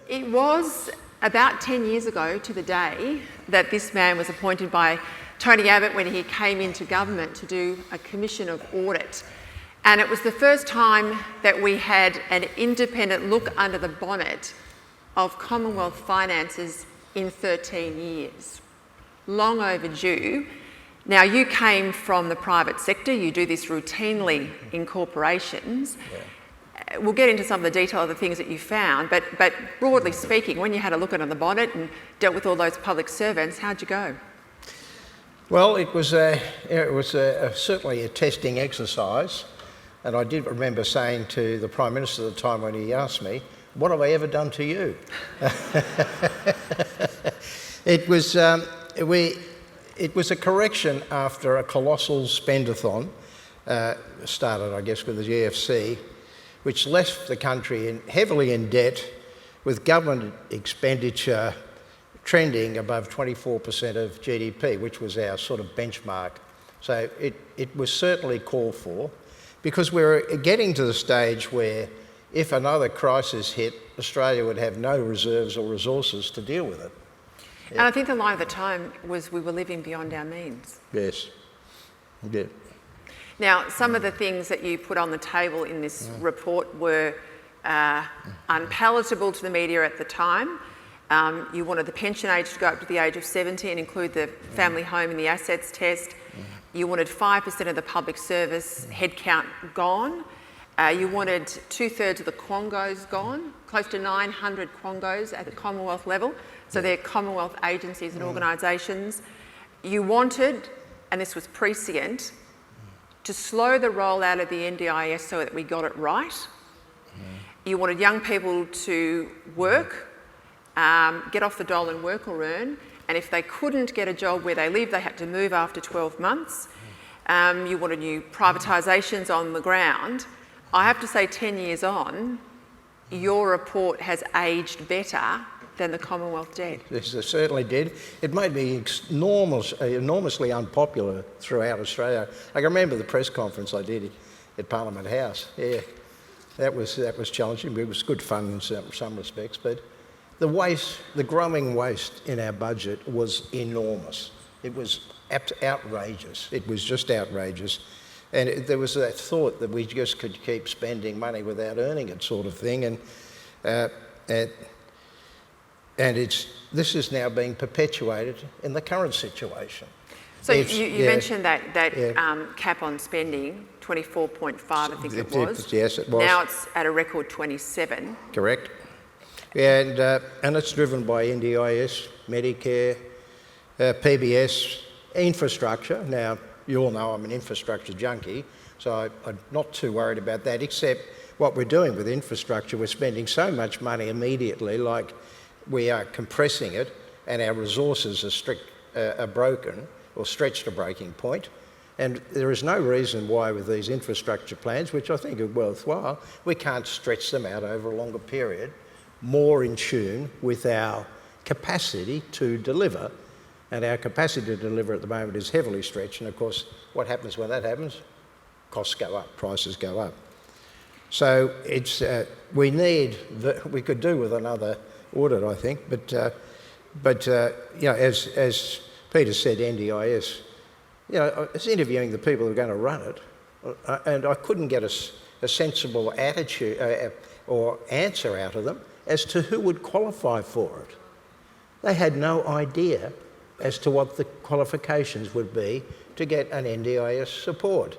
It was about 10 years ago to the day that this man was appointed by Tony Abbott when he came into government to do a Commission of Audit. And it was the first time that we had an independent look under the bonnet of Commonwealth finances in 13 years. Long overdue. Now, you came from the private sector, you do this routinely in corporations. Yeah. We'll get into some of the detail of the things that you found, but broadly speaking, when you had a look under the bonnet and dealt with all those public servants, how'd you go? Well, it was certainly a testing exercise, and I did remember saying to the Prime Minister at the time when he asked me, "What have I ever done to you?" It was a correction after a colossal spendathon, started, I guess, with the GFC, which left the country heavily in debt, with government expenditure trending above 24% of GDP, which was our sort of benchmark. So it was certainly called for, because we were getting to the stage where if another crisis hit, Australia would have no reserves or resources to deal with it. Yeah. And I think the line of the time was we were living beyond our means. Yes, we did. Now, some of the things that you put on the table in this report were unpalatable to the media at the time. You wanted the pension age to go up to the age of 70 and include the family home in the assets test. You wanted 5% of the public service headcount gone. You wanted 2/3 of the quongos gone, close to 900 quongos at the Commonwealth level. So they're Commonwealth agencies and organisations. You wanted, and this was prescient, to slow the rollout of the NDIS so that we got it right. You wanted young people to work, get off the dole and work or earn, and if they couldn't get a job where they live, they had to move after 12 months. You wanted new privatisations on the ground. I have to say, 10 years on, your report has aged better than the Commonwealth debt. Yes, it certainly did. It made me enormously unpopular throughout Australia. I can remember the press conference I did at Parliament House. Yeah, that was challenging. It was good fun in some respects, but the growing waste in our budget was enormous. It was outrageous. It was just outrageous. And there was that thought that we just could keep spending money without earning it, sort of thing. And this is now being perpetuated in the current situation. So you mentioned that cap on spending, 24.5, I think it was. Yes, it was. Now it's at a record 27. Correct. And it's driven by NDIS, Medicare, PBS, infrastructure. Now, you all know I'm an infrastructure junkie, so I'm not too worried about that, except what we're doing with infrastructure, we're spending so much money immediately, like we are compressing it, and our resources are broken or stretched to breaking point. And there is no reason why with these infrastructure plans, which I think are worthwhile, we can't stretch them out over a longer period, more in tune with our capacity to deliver. And our capacity to deliver at the moment is heavily stretched. And of course, what happens when that happens? Costs go up, prices go up. So it's we could do with another audit, I think. But you know, as Peter said, NDIS. You know, I was interviewing the people who are going to run it, and I couldn't get a sensible attitude or answer out of them as to who would qualify for it. They had no idea as to what the qualifications would be to get an NDIS support.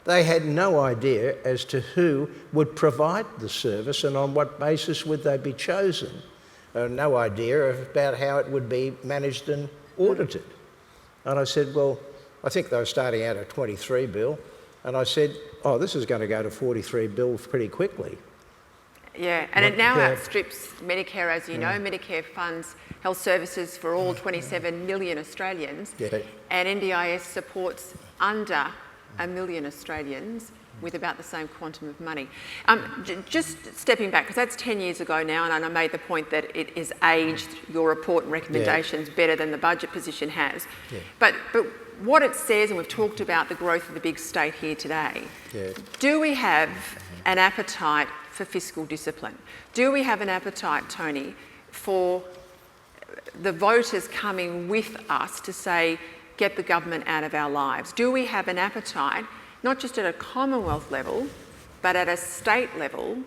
They had no idea as to who would provide the service and on what basis would they be chosen. No idea about how it would be managed and audited. And I said, well, I think they were starting out at 23 bill, and I said, oh, this is going to go to 43 bill pretty quickly. Yeah, and it now outstrips Medicare, as you know. Medicare funds health services for all 27 million Australians, and NDIS supports under 1 million Australians with about the same quantum of money. Just stepping back, because that's 10 years ago now, and I made the point that it is aged your report and recommendations better than the budget position has. Yeah. But what it says, and we've talked about the growth of the big state here today, do we have an appetite for fiscal discipline? Do we have an appetite, Tony, for the voters coming with us to say, get the government out of our lives? Do we have an appetite, not just at a Commonwealth level, but at a state level,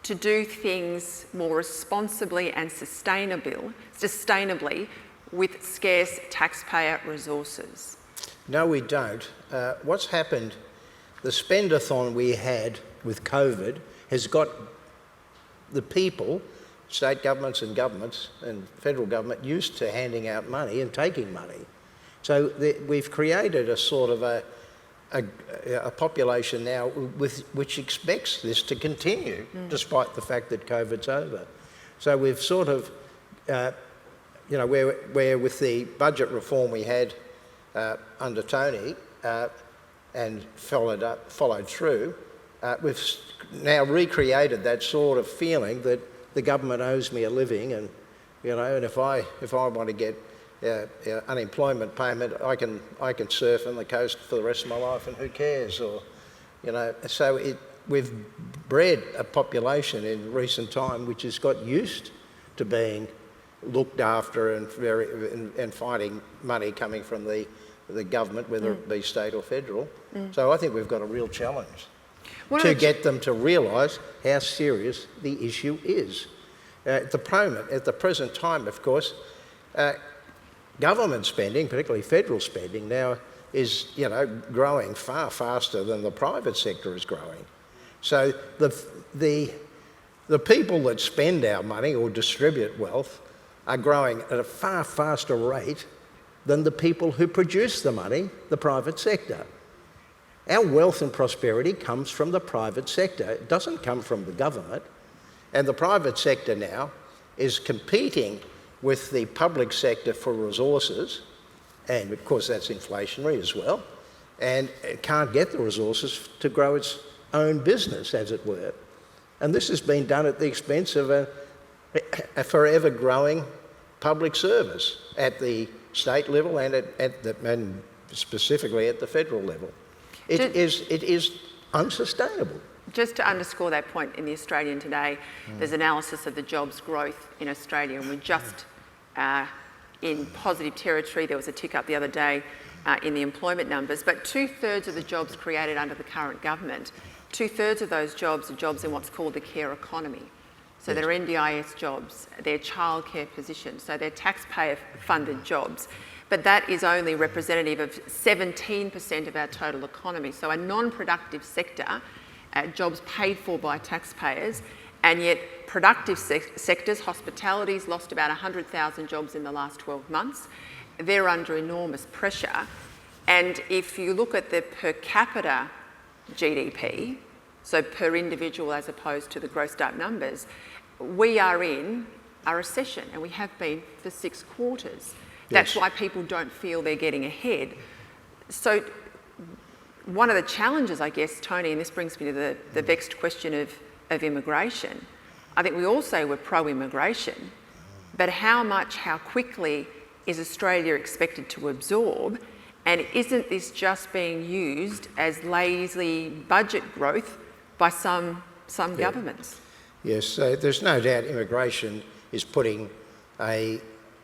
to do things more responsibly and sustainably with scarce taxpayer resources? No, we don't. What's happened, the spendathon we had with COVID has got the people, state governments and federal government, used to handing out money and taking money. So we've created a sort of a population now which expects this to continue, despite the fact that COVID's over. So we've sort of, where with the budget reform we had under Tony and followed through, we've now recreated that sort of feeling that the government owes me a living, and and if I want to get unemployment payment, I can surf on the coast for the rest of my life, and who cares? Or, so we've bred a population in recent time which has got used to being looked after and finding money coming from the government, whether it be state or federal. So I think we've got a real challenge to get them to realise how serious the issue is. At the present time, of course, government spending, particularly federal spending now, is growing far faster than the private sector is growing. So the people that spend our money or distribute wealth are growing at a far faster rate than the people who produce the money, the private sector. Our wealth and prosperity comes from the private sector. It doesn't come from the government. And the private sector now is competing with the public sector for resources, and of course that's inflationary as well, and it can't get the resources to grow its own business, as it were. And this has been done at the expense of a forever growing public service at the state level and specifically at the federal level. It is unsustainable. Just to underscore that point, in the Australian today, there's analysis of the jobs growth in Australia, and we're just in positive territory. There was a tick up the other day in the employment numbers, but 2/3 of the jobs created under the current government, 2/3 of those jobs are jobs in what's called the care economy. So they're NDIS jobs, they're childcare positions, so they're taxpayer-funded jobs. But that is only representative of 17% of our total economy. So a non-productive sector, jobs paid for by taxpayers, and yet productive sectors, hospitality's lost about 100,000 jobs in the last 12 months. They're under enormous pressure. And if you look at the per capita GDP, so per individual as opposed to the grossed up numbers, we are in a recession, and we have been for 6 quarters. That's why people don't feel they're getting ahead. So one of the challenges, I guess, Tony, and this brings me to the vexed question of immigration. I think we all say we're pro-immigration, but how quickly is Australia expected to absorb? And isn't this just being used as lazy budget growth by some governments? Yes, so there's no doubt immigration is putting a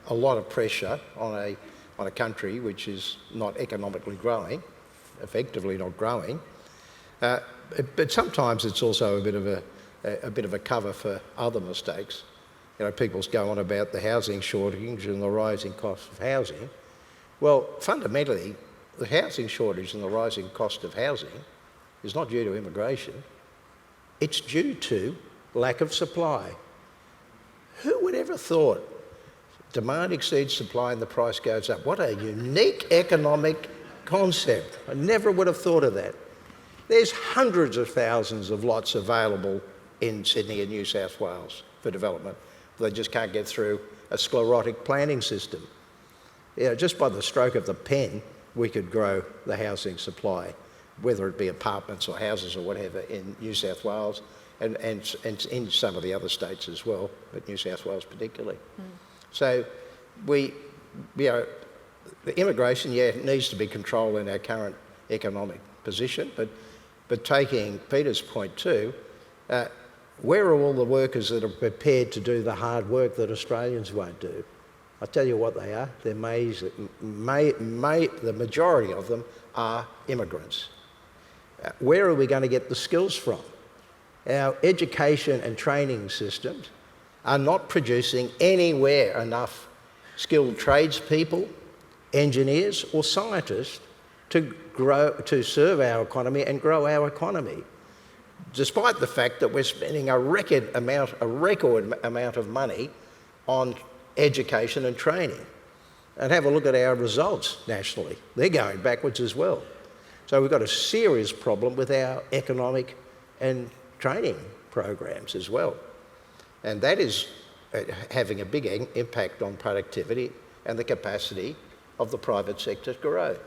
lot of pressure on a country which is not economically growing, effectively not growing. But sometimes it's also a bit of a cover for other mistakes. People go on about the housing shortage and the rising cost of housing. Well, fundamentally, the housing shortage and the rising cost of housing is not due to immigration. It's due to lack of supply. Who would ever thought demand exceeds supply and the price goes up? What a unique economic concept. I never would have thought of that. There's hundreds of thousands of lots available in Sydney and New South Wales for development. They just can't get through a sclerotic planning system. Just by the stroke of the pen, we could grow the housing supply, whether it be apartments or houses or whatever, in New South Wales and in some of the other states as well, but New South Wales particularly. So the immigration, needs to be controlled in our current economic position, but taking Peter's point too, where are all the workers that are prepared to do the hard work that Australians won't do? I'll tell you what they are. They're the majority of them are immigrants. Where are we going to get the skills from? Our education and training systems are not producing anywhere enough skilled tradespeople, engineers or scientists to serve our economy and grow our economy, despite the fact that we're spending a record amount of money on education and training. And have a look at our results nationally. They're going backwards as well. So we've got a serious problem with our economic and training programs as well. And that is having a big impact on productivity and the capacity of the private sector to grow.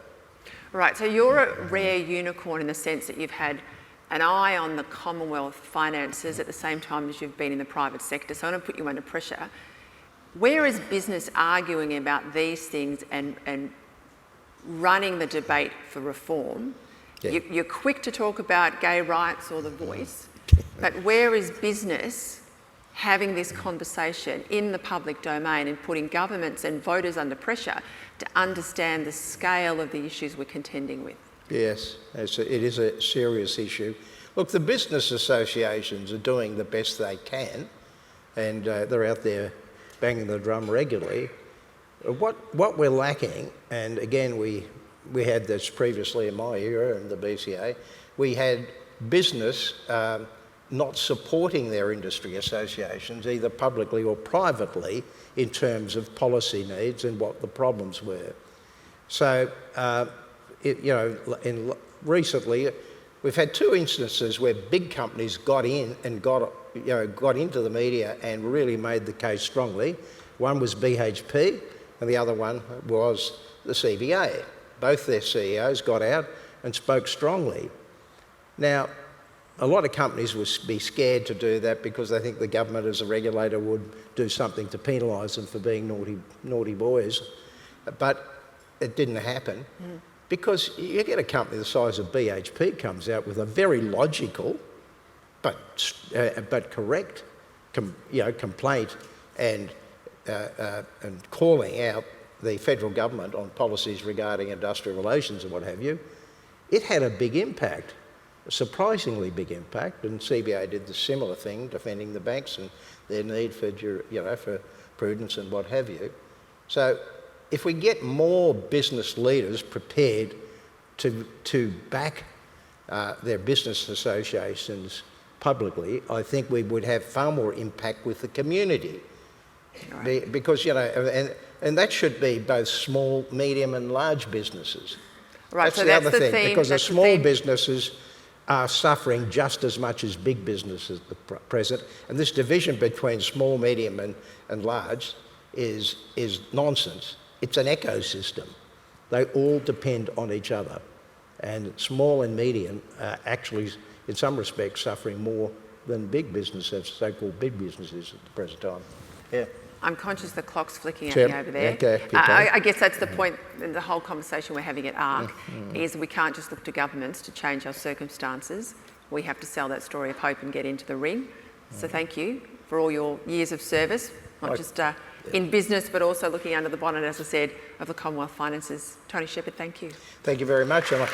Right, so you're a rare unicorn in the sense that you've had an eye on the Commonwealth finances at the same time as you've been in the private sector, so I want to put you under pressure. Where is business arguing about these things and running the debate for reform? Yeah. You're quick to talk about gay rights or the voice, but where is business having this conversation in the public domain and putting governments and voters under pressure to understand the scale of the issues we're contending with? Yes, it is a serious issue. Look, the business associations are doing the best they can, and they're out there banging the drum regularly. What we're lacking, and again we had this previously in my era in the BCA, we had business not supporting their industry associations, either publicly or privately, in terms of policy needs and what the problems were. So, recently, we've had two instances where big companies got in and got into the media and really made the case strongly. One was BHP and the other one was the CBA. Both their CEOs got out and spoke strongly. Now, a lot of companies would be scared to do that because they think the government as a regulator would do something to penalise them for being naughty boys. But it didn't happen because you get a company the size of BHP comes out with a very logical but correct complaint and calling out the federal government on policies regarding industrial relations and what have you. It had a big impact. A surprisingly big impact, and CBA did the similar thing, defending the banks and their need for prudence and what have you. So, if we get more business leaders prepared to back their business associations publicly, I think we would have far more impact with the community. Right. Because and that should be both small, medium, and large businesses. Right. That's so the that's other thing, theme, because the small businesses are suffering just as much as big businesses at the present, and this division between small, medium and large is nonsense. It's an ecosystem. They all depend on each other, and small and medium are actually, in some respects, suffering more than big businesses, so-called big businesses at the present time. Yeah. I'm conscious the clock's flicking at me over there. Okay, I guess that's the point in the whole conversation we're having at ARC, is we can't just look to governments to change our circumstances. We have to sell that story of hope and get into the ring. So thank you for all your years of service, not just in business, but also looking under the bonnet, as I said, of the Commonwealth finances. Tony Shepherd, thank you. Thank you very much, Emma.